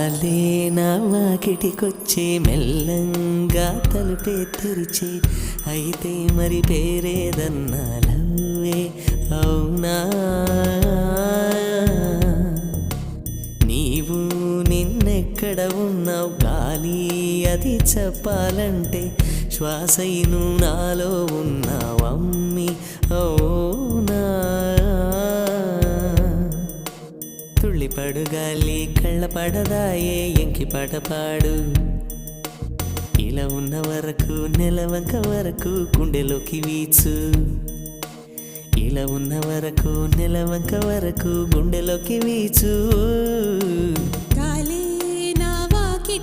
గాలే నా వాకిటికొచ్చే మెల్లంగా తలుపే తెరిచే అయితే మరి పేరేదన్నా లవ్వే అవునా నీవు నిన్నెక్కడ ఉన్నావు గాలి అది చెప్పాలంటే శ్వాసైను నాలో ఉన్నావమ్మి అవునా తుళ్ళిపడు గాలి కళ్ళ పడదాయే ఎంకి పాట పాడు ఇలా ఉన్న వరకు నెలవంక వరకు గుండెలోకి వీచు ఇలా ఉన్న వరకు నెలవంక వరకు గుండెలోకి వీచు